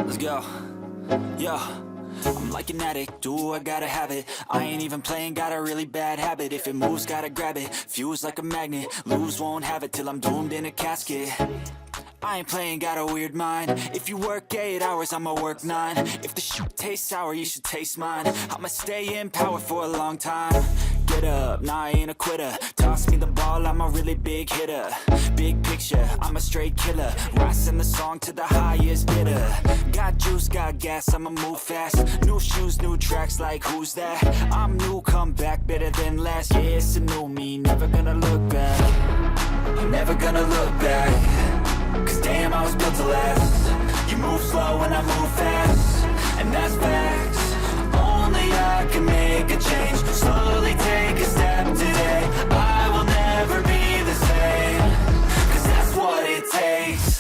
Let's go. Yo, I'm like an addict, do I gotta have it. I ain't even playing, got a really bad habit. If it moves, gotta grab it, fuse like a magnet. Lose, won't have it till I'm doomed in a casket. I ain't playing, got a weird mind. If you work 8 hours, I'ma work 9. If the shoot tastes sour, you should taste mine. I'ma stay in power for a long time. Get up, nah, I ain't a quitter. Toss me the ball, I'm a really big hitter. Big picture, I'm a straight killer. Rising the song to the highest bidder. Got juice, got gas, I'ma move fast. New shoes, new tracks, like who's that? I'm new, come back, better than last. Yeah, it's a new me, never gonna look back. I'm never gonna look back. Cause damn, I was built to last. You move slow and I move fast, and that's facts. Only I can make a change. Slowly take a step today. I will never be the same. Cause that's what it takes.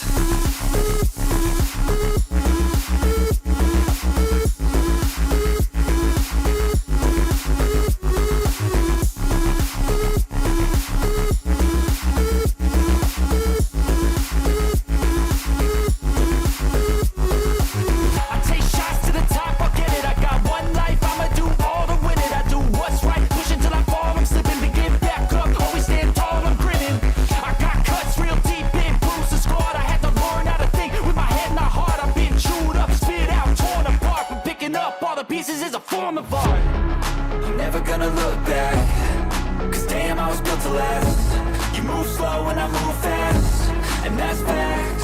Pieces is a form of art. I'm never gonna look back. Cause damn, I was built to last. You move slow and I move fast, and that's fact.